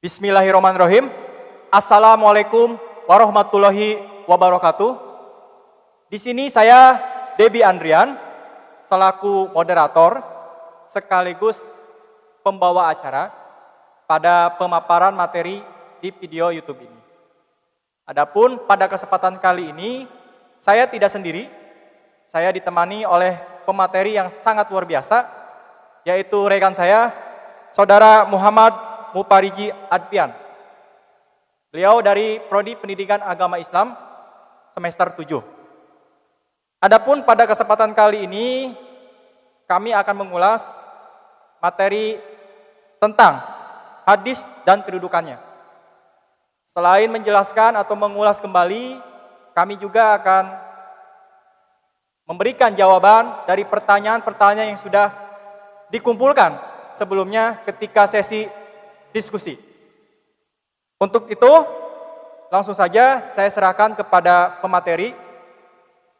Bismillahirrahmanirrahim. Assalamualaikum warahmatullahi wabarakatuh. Di sini saya Debi Andrian selaku moderator sekaligus pembawa acara pada pemaparan materi di video YouTube ini. Adapun pada kesempatan kali ini saya tidak sendiri. Saya ditemani oleh pemateri yang sangat luar biasa, yaitu rekan saya, Saudara Muhammad Muparigi Adpian. Beliau dari Prodi Pendidikan Agama Islam semester 7. Adapun pada kesempatan kali ini kami akan mengulas materi tentang hadis dan kedudukannya. Selain menjelaskan atau mengulas kembali, kami juga akan memberikan jawaban dari pertanyaan-pertanyaan yang sudah dikumpulkan sebelumnya ketika sesi diskusi. Untuk itu, langsung saja saya serahkan kepada pemateri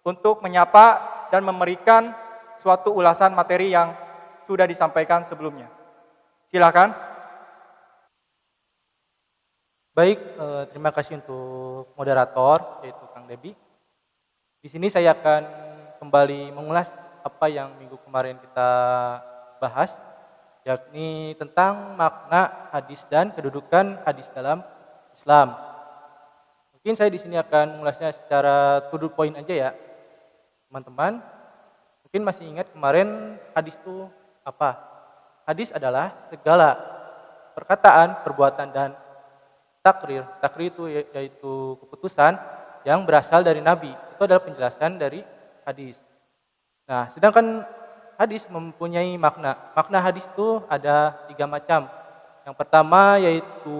untuk menyapa dan memberikan suatu ulasan materi yang sudah disampaikan sebelumnya. Silakan. Baik, terima kasih untuk moderator, yaitu Kang Debi. Di sini saya akan kembali mengulas apa yang minggu kemarin kita bahas, yakni tentang makna hadis dan kedudukan hadis dalam Islam. Mungkin saya di sini akan mengulasnya secara to the point aja ya, teman-teman. Mungkin masih ingat kemarin hadis itu apa? Hadis adalah segala perkataan, perbuatan, dan takrir. Takrir itu yaitu keputusan yang berasal dari Nabi. Itu adalah penjelasan dari hadis. Nah, sedangkan hadis mempunyai makna. Makna hadis itu ada 3 macam. Yang pertama yaitu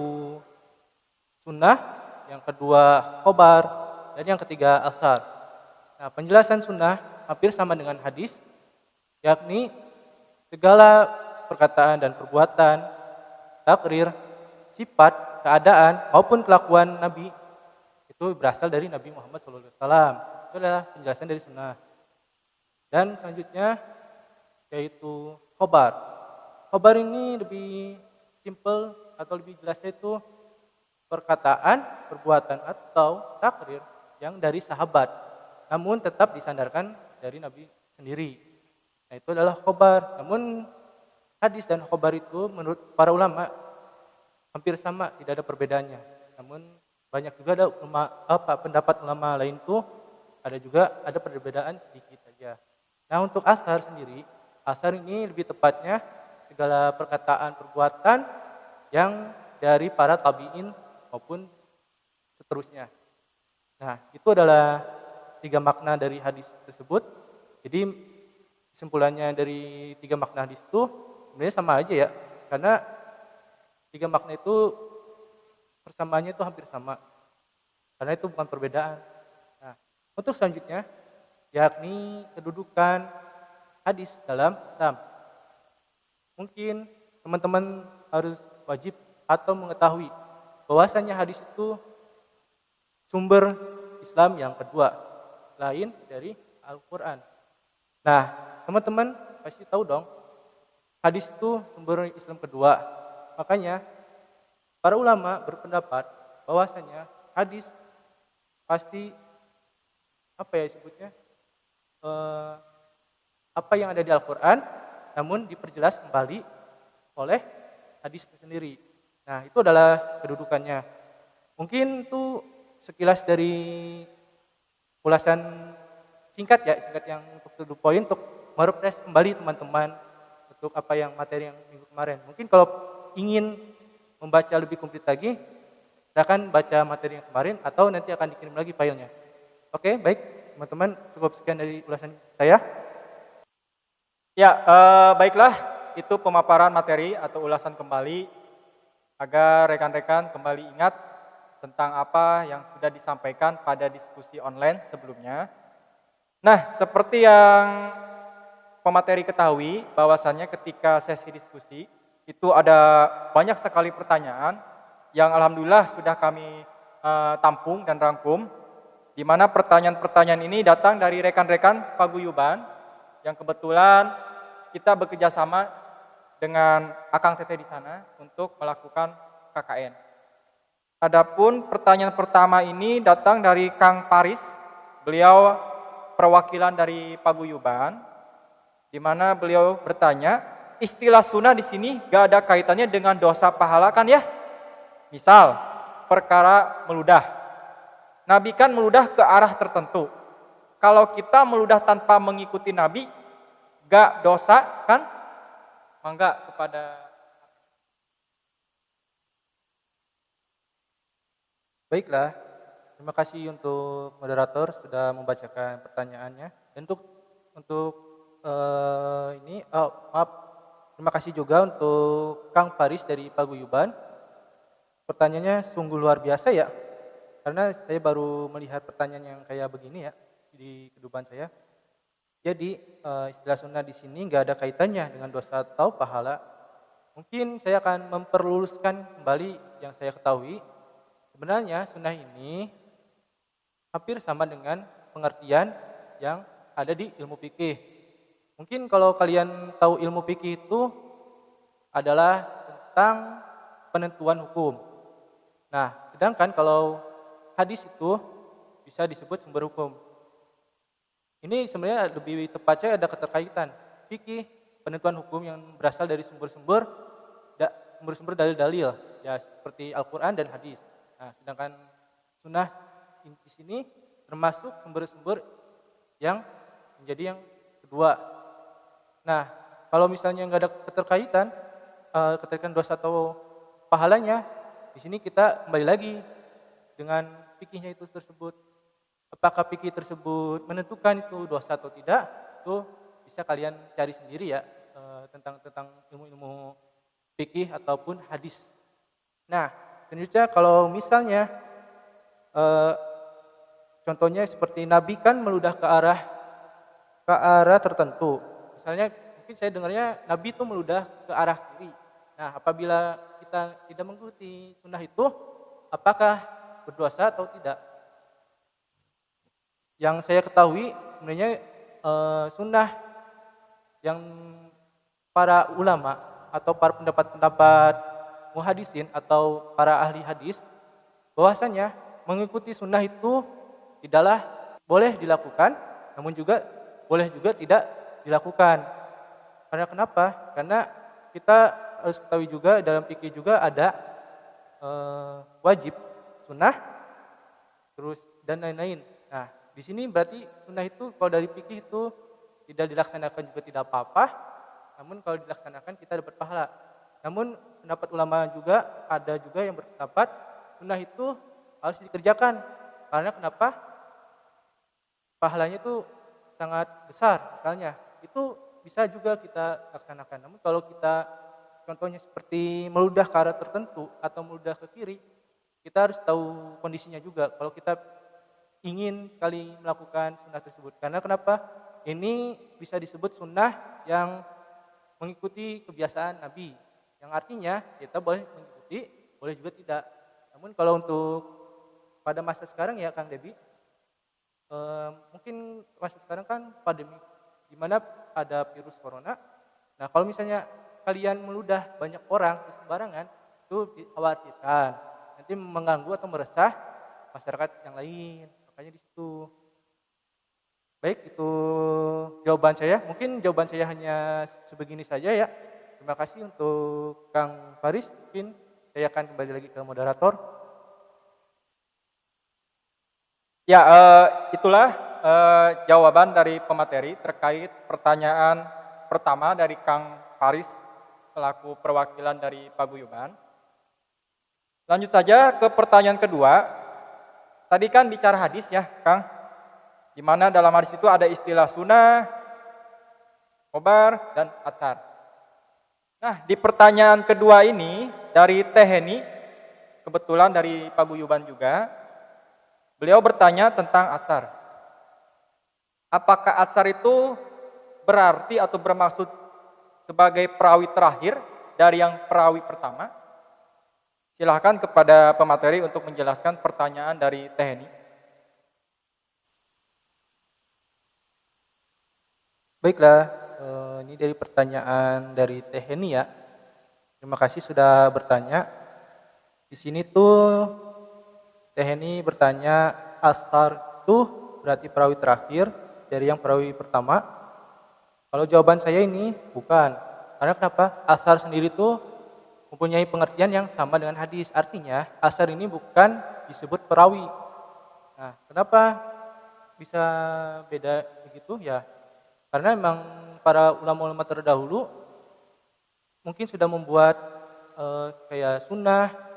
sunnah, yang kedua khobar, dan yang ketiga asar. Nah, penjelasan sunnah hampir sama dengan hadis, yakni segala perkataan dan perbuatan, takrir, sifat, keadaan maupun kelakuan Nabi itu berasal dari Nabi Muhammad SAW. Itu adalah penjelasan dari sunnah. Dan selanjutnya yaitu khobar. Khobar ini lebih simple atau lebih jelasnya itu perkataan, perbuatan atau takrir yang dari sahabat, namun tetap disandarkan dari Nabi sendiri. Nah, itu adalah khobar. Namun hadis dan khobar itu menurut para ulama hampir sama, tidak ada perbedaannya. Namun banyak juga ada pendapat ulama lain tuh ada perbedaan sedikit aja. Nah, untuk asar sendiri, asar ini lebih tepatnya segala perkataan perbuatan yang dari para tabi'in maupun seterusnya. Nah, itu adalah 3 makna dari hadis tersebut. Jadi kesimpulannya dari 3 makna hadis itu sebenarnya sama aja ya, karena 3 makna itu persamaannya itu hampir sama, karena itu bukan perbedaan. Nah, untuk selanjutnya yakni kedudukan hadis dalam Islam. Mungkin teman-teman harus wajib atau mengetahui bahwasanya hadis itu sumber Islam yang kedua, lain dari Al-Quran. Nah, teman-teman pasti tahu dong, hadis itu sumber Islam kedua. Makanya para ulama berpendapat bahwasanya hadis pasti apa yang ada di Al-Quran, namun diperjelas kembali oleh hadis itu sendiri. Nah, itu adalah kedudukannya. Mungkin itu sekilas dari ulasan singkat yang untuk to the point, untuk merefresh kembali teman-teman untuk apa yang materi yang minggu kemarin. Mungkin kalau ingin membaca lebih komplit lagi, silakan baca materi yang kemarin atau nanti akan dikirim lagi filenya. Oke, baik. Teman-teman, cukup sekian dari ulasan saya. Ya, baiklah, itu pemaparan materi atau ulasan kembali agar rekan-rekan kembali ingat tentang apa yang sudah disampaikan pada diskusi online sebelumnya. Nah, seperti yang pemateri ketahui, bahwasannya ketika sesi diskusi itu ada banyak sekali pertanyaan yang alhamdulillah sudah kami tampung dan rangkum, di mana pertanyaan-pertanyaan ini datang dari rekan-rekan paguyuban yang kebetulan kita bekerja sama dengan Akang Teteh di sana untuk melakukan KKN. Adapun pertanyaan pertama ini datang dari Kang Paris, beliau perwakilan dari Paguyuban, di mana beliau bertanya, istilah sunnah di sini gak ada kaitannya dengan dosa pahala kan ya? Misal, perkara meludah. Nabi kan meludah ke arah tertentu. Kalau kita meludah tanpa mengikuti Nabi, gak dosa kan? Mangga kepada. Baiklah, terima kasih untuk moderator sudah membacakan pertanyaannya. Dan untuk maaf, terima kasih juga untuk Kang Paris dari Paguyuban. Pertanyaannya sungguh luar biasa ya, karena saya baru melihat pertanyaan yang kayak begini ya di kehidupan saya. Jadi istilah sunnah di sini nggak ada kaitannya dengan dosa atau pahala. Mungkin saya akan memperluluskan kembali yang saya ketahui. Sebenarnya sunnah ini hampir sama dengan pengertian yang ada di ilmu fikih. Mungkin kalau kalian tahu ilmu fikih itu adalah tentang penentuan hukum. Nah, sedangkan kalau hadis itu bisa disebut sumber hukum. Ini sebenarnya lebih tepatnya ada keterkaitan. Fikih, penentuan hukum yang berasal dari sumber-sumber dalil-dalil, ya seperti Al-Quran dan hadis. Nah, sedangkan sunnah di sini termasuk sumber-sumber yang menjadi yang kedua. Nah, kalau misalnya nggak ada keterkaitan dosa atau pahalanya, di sini kita kembali lagi dengan fikihnya itu tersebut. Apakah fikih tersebut menentukan itu dosa atau tidak? Itu bisa kalian cari sendiri ya tentang ilmu-ilmu fikih ataupun hadis. Nah, selanjutnya kalau misalnya contohnya seperti Nabi kan meludah ke arah tertentu. Misalnya mungkin saya dengarnya Nabi itu meludah ke arah kiri. Nah, apabila kita tidak mengikuti sunnah itu, apakah berdosa atau tidak? Yang saya ketahui sebenarnya sunnah yang para ulama atau para pendapat muhadisin atau para ahli hadis bahwasanya mengikuti sunnah itu tidaklah boleh dilakukan, namun juga boleh juga tidak dilakukan. Karena kenapa? Karena kita harus ketahui juga dalam fikih juga ada wajib, sunnah, terus dan lain-lain. Nah, di sini berarti sunnah itu kalau dari fikih itu tidak dilaksanakan juga tidak apa-apa, namun kalau dilaksanakan kita dapat pahala. Namun pendapat ulama juga ada juga yang berpendapat sunnah itu harus dikerjakan. Karena kenapa? Pahalanya itu sangat besar misalnya. Itu bisa juga kita laksanakan. Namun kalau kita contohnya seperti meludah ke arah tertentu atau meludah ke kiri, kita harus tahu kondisinya juga. Kalau kita ingin sekali melakukan sunnah tersebut. Karena kenapa? Ini bisa disebut sunnah yang mengikuti kebiasaan Nabi. Yang artinya kita boleh mengikuti, boleh juga tidak. Namun kalau untuk pada masa sekarang ya Kang Debi, mungkin masa sekarang kan pandemi, di mana ada virus corona. Nah kalau misalnya kalian meludah banyak orang di sembarangan, itu dikhawatirkan nanti mengganggu atau meresah masyarakat yang lain. Makanya di situ. Baik, itu jawaban saya. Mungkin jawaban saya hanya sebegini saja ya. Terima kasih untuk Kang Faris. Mungkin saya akan kembali lagi ke moderator. Ya, itulah jawaban dari pemateri terkait pertanyaan pertama dari Kang Faris selaku perwakilan dari Paguyuban. Lanjut saja ke pertanyaan kedua. Tadi kan bicara hadis ya, Kang. Di mana dalam hadis itu ada istilah sunnah, khobar, dan atsar. Nah, di pertanyaan kedua ini dari Teheni, kebetulan dari Paguyuban juga, beliau bertanya tentang atsar. Apakah atsar itu berarti atau bermaksud sebagai perawi terakhir dari yang perawi pertama? Silahkan kepada pemateri untuk menjelaskan pertanyaan dari Teheni. Baiklah. Ini dari pertanyaan dari Teheni ya. Terima kasih sudah bertanya. Di sini tuh Teh ini bertanya asar itu berarti perawi terakhir dari yang perawi pertama. Kalau jawaban saya ini bukan. Karena kenapa? Asar sendiri tuh mempunyai pengertian yang sama dengan hadis. Artinya asar ini bukan disebut perawi. Nah, kenapa bisa beda begitu? Ya, karena memang para ulama-ulama terdahulu mungkin sudah membuat kayak sunnah,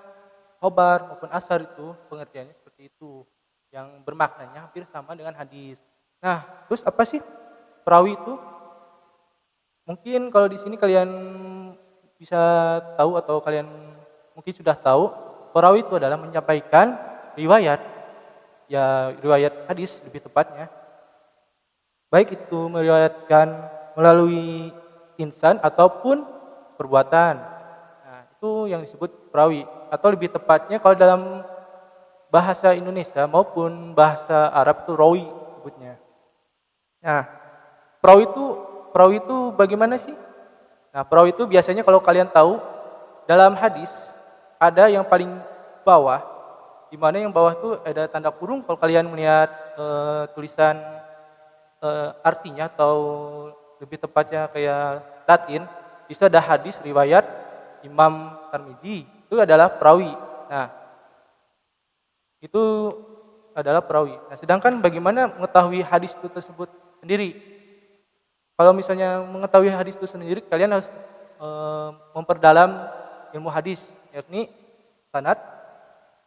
khobar maupun asar itu pengertiannya seperti itu, yang bermaknanya hampir sama dengan hadis. Nah, terus apa sih perawi itu? Mungkin kalau di sini kalian bisa tahu atau kalian mungkin sudah tahu, perawi itu adalah menyampaikan riwayat, ya riwayat hadis lebih tepatnya. Baik itu meriwayatkan melalui insan ataupun perbuatan. Nah, itu yang disebut perawi. Atau lebih tepatnya kalau dalam bahasa Indonesia maupun bahasa Arab itu rawi sebutnya. Nah, perawi itu bagaimana sih? Nah, perawi itu biasanya kalau kalian tahu dalam hadis ada yang paling bawah, di mana yang bawah itu ada tanda kurung. Kalau kalian melihat tulisan artinya atau lebih tepatnya kayak Latin, bisa ada hadis riwayat Imam Tirmidzi, itu adalah perawi. Nah, itu adalah perawi. Nah, sedangkan bagaimana mengetahui hadis itu tersebut sendiri? Kalau misalnya mengetahui hadis itu sendiri, kalian harus memperdalam ilmu hadis, yakni sanad,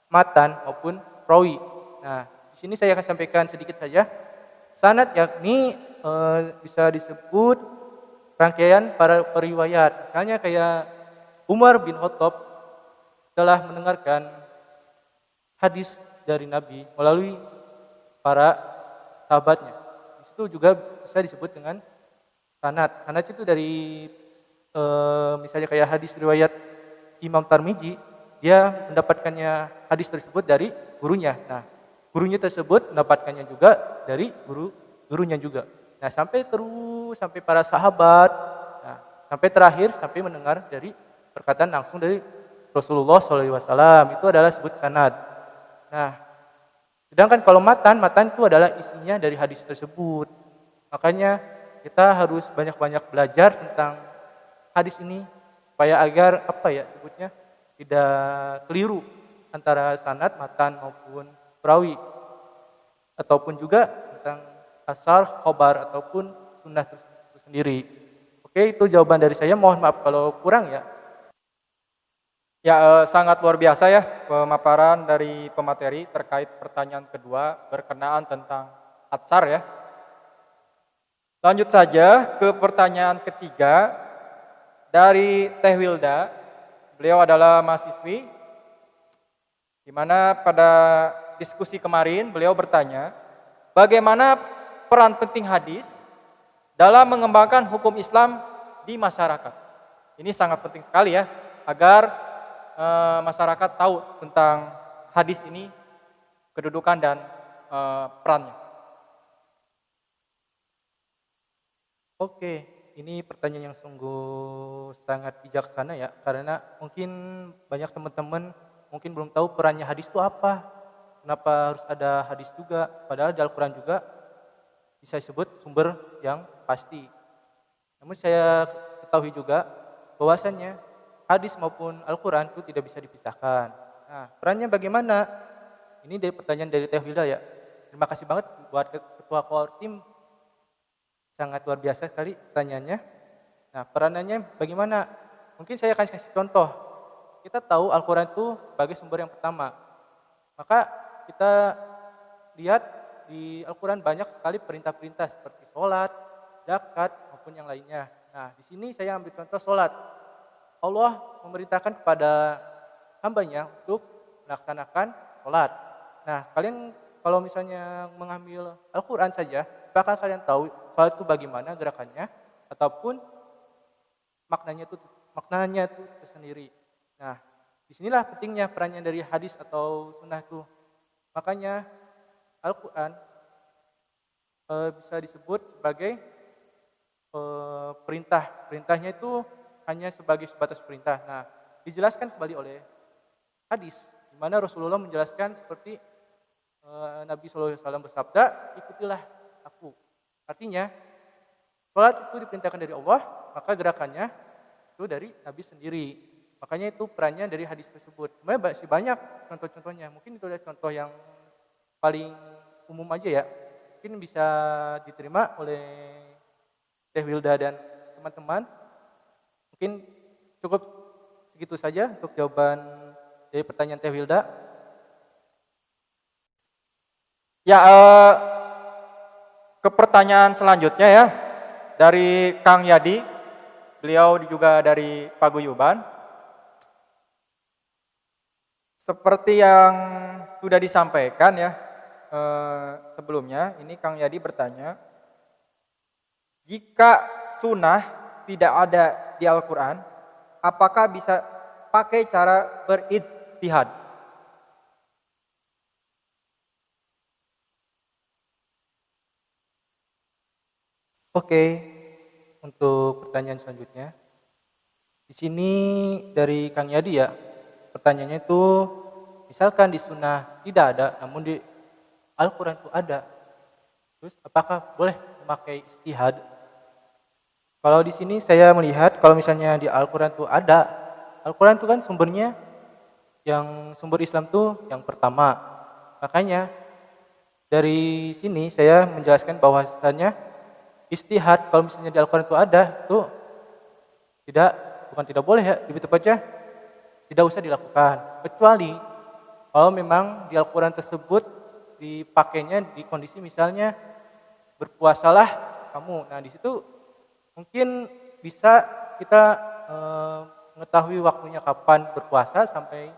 matan maupun perawi. Nah, di sini saya akan sampaikan sedikit saja. Sanad yakni bisa disebut rangkaian para periwayat. Misalnya kayak Umar bin Khattab telah mendengarkan hadis dari Nabi melalui para sahabatnya. Di situ juga bisa disebut dengan sanad. Sanad itu dari misalnya kayak hadis riwayat Imam Tirmidzi, dia mendapatkannya hadis tersebut dari gurunya. Nah, gurunya tersebut mendapatkannya juga dari gurunya juga. Nah, sampai para sahabat, nah, sampai terakhir sampai mendengar dari perkataan langsung dari Rasulullah SAW, itu adalah sebut sanad. Nah, sedangkan kalau matan itu adalah isinya dari hadis tersebut. Makanya kita harus banyak-banyak belajar tentang hadis ini supaya agar tidak keliru antara sanad, matan maupun perawi, ataupun juga tentang asar, khobar ataupun sunnah itu sendiri. Oke, itu jawaban dari saya. Mohon maaf kalau kurang ya. Ya, sangat luar biasa ya pemaparan dari pemateri terkait pertanyaan kedua berkenaan tentang atsar ya. Lanjut saja ke pertanyaan ketiga dari Teh Wilda. Beliau adalah mahasiswi, di mana pada diskusi kemarin beliau bertanya, bagaimana peran penting hadis dalam mengembangkan hukum Islam di masyarakat. Ini sangat penting sekali ya, agar masyarakat tahu tentang hadis ini, kedudukan dan perannya. Oke, ini pertanyaan yang sungguh sangat bijaksana ya, karena mungkin banyak teman-teman mungkin belum tahu perannya hadis itu apa. Kenapa harus ada hadis juga, padahal di Al-Quran juga bisa disebut sumber yang pasti. Namun saya ketahui juga bahwasannya hadis maupun Al-Quran itu tidak bisa dipisahkan. Nah, perannya bagaimana? Ini dari pertanyaan dari Teh Wilda ya. Terima kasih banget buat Ketua Core Team. Sangat luar biasa sekali pertanyaannya. Nah, peranannya bagaimana? Mungkin saya akan kasih contoh. Kita tahu Al-Quran itu sebagai sumber yang pertama. Maka kita lihat di Al-Quran banyak sekali perintah-perintah seperti sholat, zakat, maupun yang lainnya. Nah, di sini saya ambil contoh sholat. Allah memerintahkan kepada hambanya untuk melaksanakan sholat. Nah, kalian kalau misalnya mengambil Al-Quran saja, bahkan kalian tahu sholat itu bagaimana gerakannya, ataupun maknanya itu tersendiri. Nah, disinilah pentingnya perannya dari hadis atau sunnah itu. Makanya Al-Quran bisa disebut sebagai perintah. Perintahnya itu hanya sebagai sebatas perintah. Nah, dijelaskan kembali oleh hadis di mana Rasulullah menjelaskan seperti Nabi SAW bersabda, ikutilah aku. Artinya, sholat itu diperintahkan dari Allah, maka gerakannya itu dari Nabi sendiri. Makanya itu perannya dari hadis tersebut. Sebenarnya masih banyak contoh-contohnya. Mungkin itu adalah contoh yang paling umum aja ya. Mungkin bisa diterima oleh Teh Wilda dan teman-teman. Mungkin cukup segitu saja untuk jawaban dari pertanyaan Teh Wilda. Ya, ke pertanyaan selanjutnya ya, dari Kang Yadi, beliau juga dari Paguyuban. Seperti yang sudah disampaikan ya sebelumnya, ini Kang Yadi bertanya, jika sunnah tidak ada di Al-Quran, apakah bisa pakai cara berijtihad? Oke, untuk pertanyaan selanjutnya. Di sini dari Kang Yadi ya, pertanyaannya itu misalkan di sunnah tidak ada, namun di Al-Quran itu ada. Terus apakah boleh memakai istihad? Kalau di sini saya melihat kalau misalnya di Al-Quran itu ada, Al-Quran itu kan sumbernya yang sumber Islam itu yang pertama. Makanya dari sini saya menjelaskan bahwasannya istihad kalau misalnya di Al-Quran itu ada, itu bukan tidak boleh ya, lebih tepatnya tidak usah dilakukan. Kecuali kalau memang di Al-Quran tersebut dipakainya di kondisi misalnya berpuasalah kamu. Nah di situ mungkin bisa kita mengetahui waktunya kapan berpuasa sampai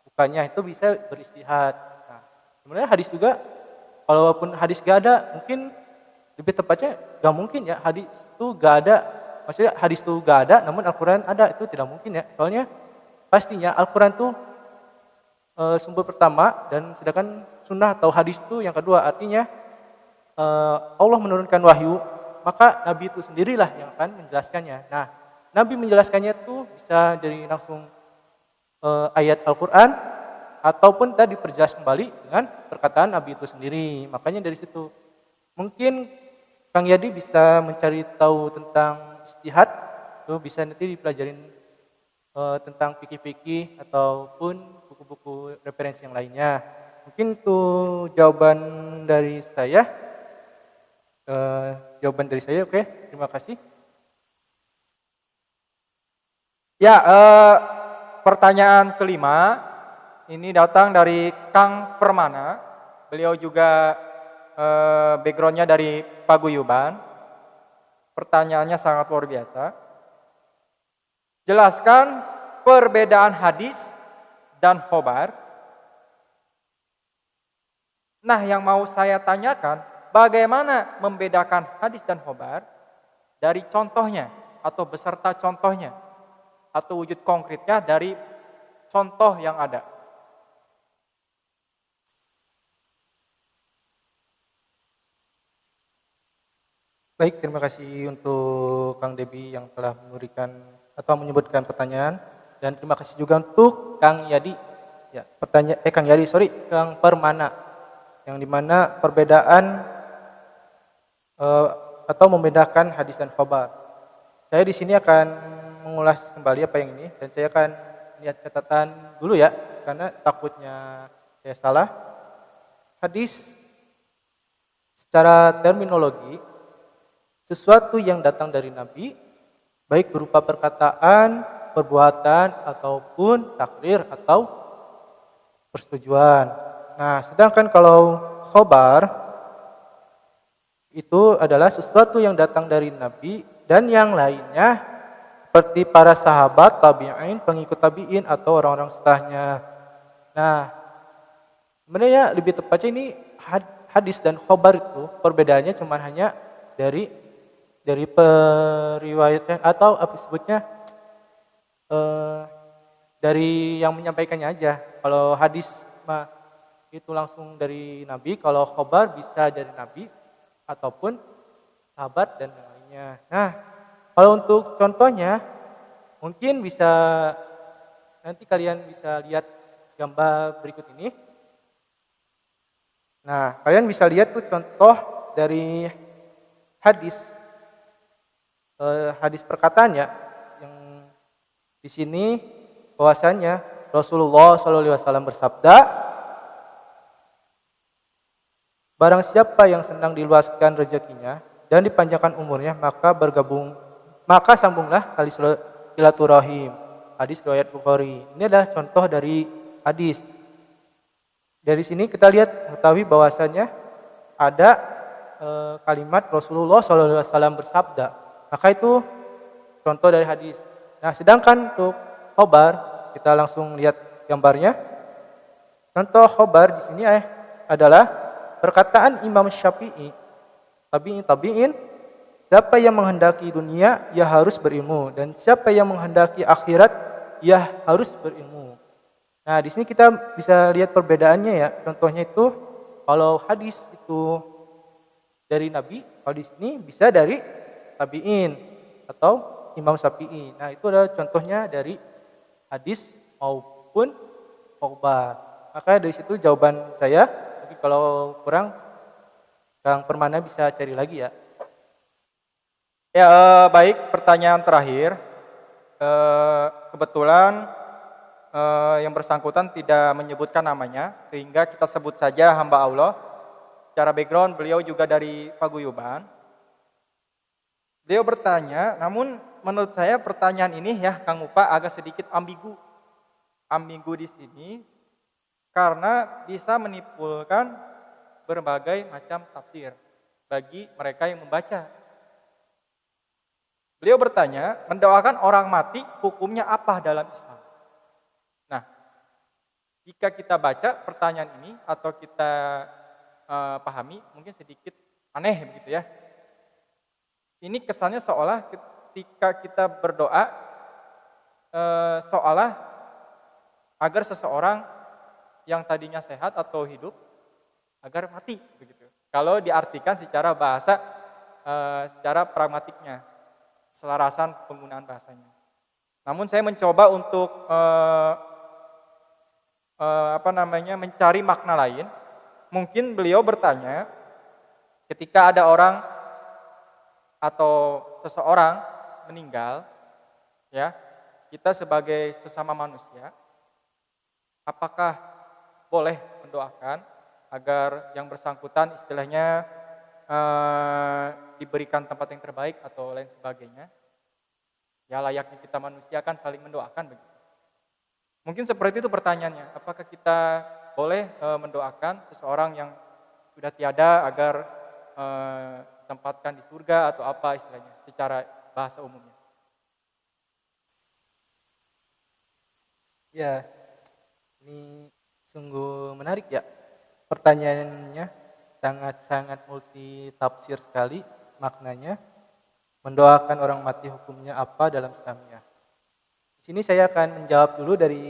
bukanya, itu bisa beristihad. Nah, sebenarnya hadis juga, walaupun hadis gak ada, mungkin lebih tepatnya gak mungkin ya hadis itu gak ada. Maksudnya hadis itu gak ada, namun Al-Quran ada, itu tidak mungkin ya. Soalnya pastinya Al-Quran itu sumber pertama, dan sedangkan sunnah atau hadis itu yang kedua. Artinya Allah menurunkan wahyu, maka Nabi itu sendirilah yang akan menjelaskannya. Nah, Nabi menjelaskannya itu bisa dari langsung ayat Al-Quran, ataupun tadi diperjelas kembali dengan perkataan Nabi itu sendiri. Makanya dari situ mungkin Kang Yadi bisa mencari tahu tentang istihad, itu bisa nanti dipelajarin tentang fikih-fikih ataupun buku-buku referensi yang lainnya. Mungkin itu jawaban dari saya. Oke, terima kasih. Ya, pertanyaan kelima ini datang dari Kang Permana. Beliau juga backgroundnya dari Paguyuban. Pertanyaannya sangat luar biasa. Jelaskan perbedaan hadis dan khobar. Nah, yang mau saya tanyakan, bagaimana membedakan hadis dan khobar dari contohnya atau beserta contohnya atau wujud konkretnya dari contoh yang ada? Baik, terima kasih untuk Kang Debi yang telah memberikan atau menyebutkan pertanyaan, dan terima kasih juga untuk Kang Yadi. Ya, Kang Permana, yang dimana perbedaan atau membedakan hadis dan khobar. Saya di sini akan mengulas kembali apa yang ini, dan saya akan lihat catatan dulu ya, karena takutnya saya salah. Hadis secara terminologi sesuatu yang datang dari Nabi, baik berupa perkataan, perbuatan, ataupun takrir atau persetujuan. Nah, sedangkan kalau khobar itu adalah sesuatu yang datang dari Nabi dan yang lainnya, seperti para sahabat, tabi'in, pengikut tabi'in, atau orang-orang setelahnya. Nah, sebenarnya lebih tepatnya ini hadis dan khobar itu perbedaannya cuma hanya dari periwayatan atau apa disebutnya dari yang menyampaikannya aja. Kalau hadis mah itu langsung dari Nabi, kalau khobar bisa dari Nabi ataupun sahabat dan yang lainnya. Nah, kalau untuk contohnya mungkin bisa nanti kalian bisa lihat gambar berikut ini. Nah, kalian bisa lihat tuh contoh dari hadis hadis perkataan ya, yang di sini bahwasanya Rasulullah SAW bersabda, barang siapa yang senang diluaskan rezekinya dan dipanjangkan umurnya, maka sambunglah tali silaturahim. Hadis riwayat Bukhari. Ini adalah contoh dari hadis. Dari sini kita lihat mengetahui bahwasanya ada kalimat Rasulullah SAW bersabda. Maka itu contoh dari hadis. Nah, sedangkan untuk khobar kita langsung lihat gambarnya. Contoh khobar di sini adalah perkataan Imam Syafi'i. Tabi'in, siapa yang menghendaki dunia, ia harus berilmu, dan siapa yang menghendaki akhirat, ia harus berilmu. Nah, di sini kita bisa lihat perbedaannya ya. Contohnya itu kalau hadis itu dari Nabi, kalau di sini bisa dari tabi'in atau Imam Syafi'i. Nah, itu adalah contohnya dari hadis maupun khobar. Maka dari situ jawaban saya. Tapi kalau kurang, Kang Permana bisa cari lagi ya. Ya, baik, pertanyaan terakhir. Kebetulan yang bersangkutan tidak menyebutkan namanya, sehingga kita sebut saja hamba Allah. Secara background beliau juga dari Paguyuban. Beliau bertanya, namun menurut saya pertanyaan ini ya Kang Upa agak sedikit ambigu. Ambigu di sini karena bisa menimbulkan berbagai macam tafsir bagi mereka yang membaca. Beliau bertanya, mendoakan orang mati hukumnya apa dalam Islam? Nah, jika kita baca pertanyaan ini atau kita pahami, mungkin sedikit aneh begitu ya. Ini kesannya seolah ketika kita berdoa, seolah agar seseorang yang tadinya sehat atau hidup, agar mati begitu. Kalau diartikan secara bahasa, secara pragmatiknya, selarasan penggunaan bahasanya. Namun saya mencoba untuk mencari makna lain. Mungkin beliau bertanya, ketika ada orang atau seseorang meninggal, ya, kita sebagai sesama manusia, apakah boleh mendoakan agar yang bersangkutan istilahnya diberikan tempat yang terbaik atau lain sebagainya? Ya, layaknya kita manusia kan saling mendoakan begitu. Mungkin seperti itu pertanyaannya, apakah kita boleh mendoakan seseorang yang sudah tiada agar ditempatkan di surga atau apa istilahnya secara bahasa umumnya? Ya, ini sungguh menarik ya. Pertanyaannya sangat-sangat multi tafsir sekali maknanya. Mendoakan orang mati hukumnya apa dalam Islamnya? Di sini saya akan menjawab dulu dari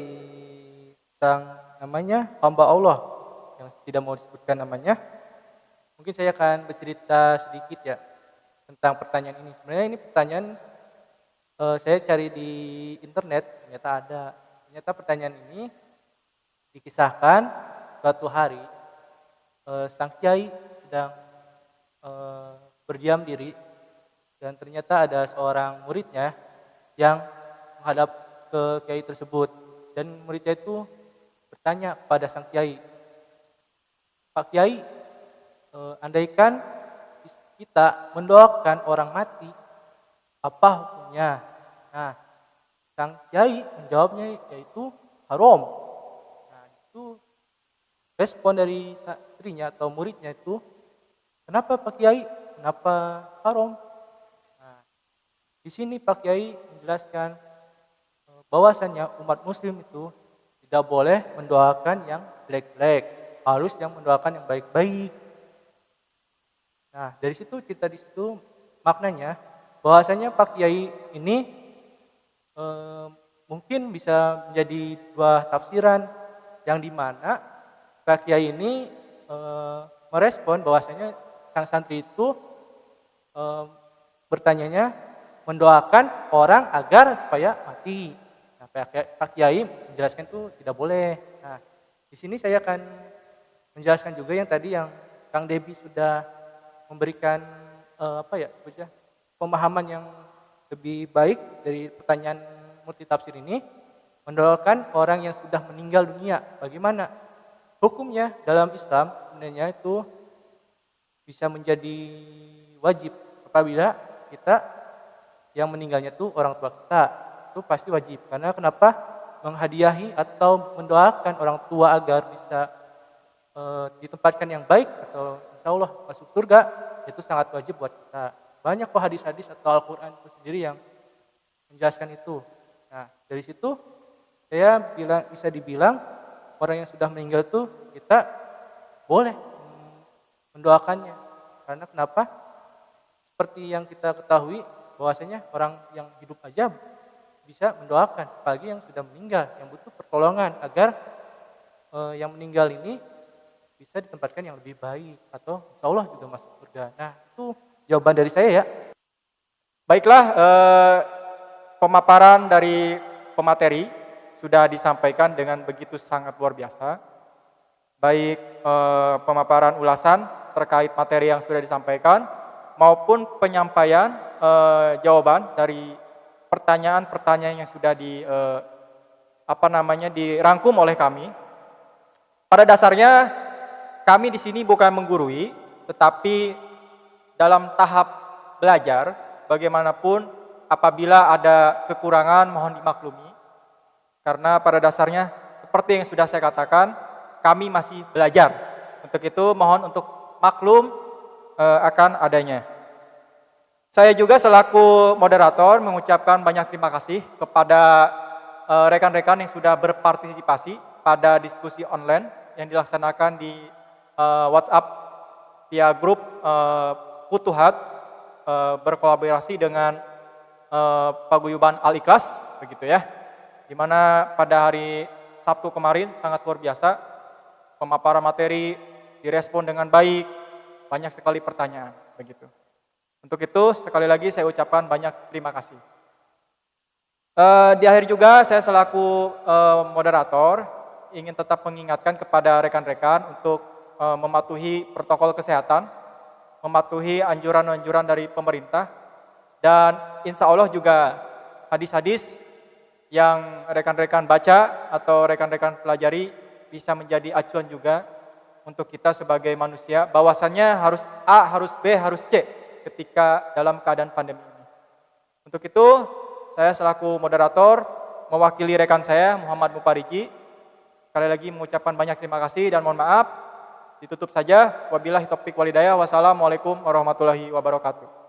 sang namanya hamba Allah yang tidak mau disebutkan namanya. Mungkin saya akan bercerita sedikit ya tentang pertanyaan ini. Sebenarnya ini pertanyaan saya cari di internet, ternyata ada. Ternyata pertanyaan ini dikisahkan suatu hari sang kiai sedang berdiam diri dan ternyata ada seorang muridnya yang menghadap ke kiai tersebut dan muridnya itu bertanya kepada sang kiai, Pak Kiai, andaikan kita mendoakan orang mati, apa hukumnya? Nah, sang kiai menjawabnya yaitu haram. Nah, itu respon dari istrinya atau muridnya itu, kenapa Pak Kiai? Kenapa haram? Nah, di sini Pak Kiai menjelaskan bahwasannya umat muslim itu tidak boleh mendoakan yang jelek-jelek, harus yang mendoakan yang baik-baik. Nah, dari situ cerita di situ maknanya bahwasanya Pak Kiai ini mungkin bisa menjadi dua tafsiran yang dimana Pak Kiai ini merespon bahwasanya sang santri itu bertanyanya mendoakan orang agar supaya mati. Nah, Pak Kiai menjelaskan itu tidak boleh. Nah, Di sini saya akan menjelaskan juga yang tadi yang Kang Debi sudah memberikan sebutnya, pemahaman yang lebih baik dari pertanyaan multitafsir ini. Mendoakan orang yang sudah meninggal dunia, bagaimana hukumnya dalam Islam? Sebenarnya itu bisa menjadi wajib apabila kita yang meninggalnya itu orang tua kita, itu pasti wajib. Karena kenapa? Menghadiahi atau mendoakan orang tua agar bisa ditempatkan yang baik atau insya Allah masuk surga, itu sangat wajib buat kita. Banyak kok hadis-hadis atau Al-Quran itu sendiri yang menjelaskan itu. Nah, dari situ saya bisa dibilang orang yang sudah meninggal itu kita boleh mendoakannya. Karena kenapa? Seperti yang kita ketahui bahwasanya orang yang hidup aja bisa mendoakan, apalagi yang sudah meninggal, yang butuh pertolongan agar yang meninggal ini bisa ditempatkan yang lebih baik atau insya Allah juga masuk surga. Nah, itu jawaban dari saya ya. Baiklah, pemaparan dari pemateri sudah disampaikan dengan begitu sangat luar biasa. Baik pemaparan ulasan terkait materi yang sudah disampaikan maupun penyampaian jawaban dari pertanyaan-pertanyaan yang sudah dirangkum oleh kami. Pada dasarnya kami di sini bukan menggurui, tetapi dalam tahap belajar. Bagaimanapun apabila ada kekurangan mohon dimaklumi. Karena pada dasarnya seperti yang sudah saya katakan, kami masih belajar. Untuk itu mohon untuk maklum akan adanya. Saya juga selaku moderator mengucapkan banyak terima kasih kepada rekan-rekan yang sudah berpartisipasi pada diskusi online yang dilaksanakan di WhatsApp via grup Futuhat berkolaborasi dengan Paguyuban Al-Ikhlas, begitu ya. Di mana pada hari Sabtu kemarin sangat luar biasa, pemaparan materi direspon dengan baik, banyak sekali pertanyaan, begitu. Untuk itu sekali lagi saya ucapkan banyak terima kasih. Di akhir juga saya selaku moderator ingin tetap mengingatkan kepada rekan-rekan untuk mematuhi protokol kesehatan, mematuhi anjuran-anjuran dari pemerintah, dan insya Allah juga hadis-hadis yang rekan-rekan baca atau rekan-rekan pelajari bisa menjadi acuan juga untuk kita sebagai manusia, bahwasannya harus A, harus B, harus C ketika dalam keadaan pandemi ini. Untuk itu saya selaku moderator mewakili rekan saya Muhammad Mupariki sekali lagi mengucapkan banyak terima kasih dan mohon maaf. Ditutup saja. Wabillahi taufiq walhidayah. Wassalamualaikum warahmatullahi wabarakatuh.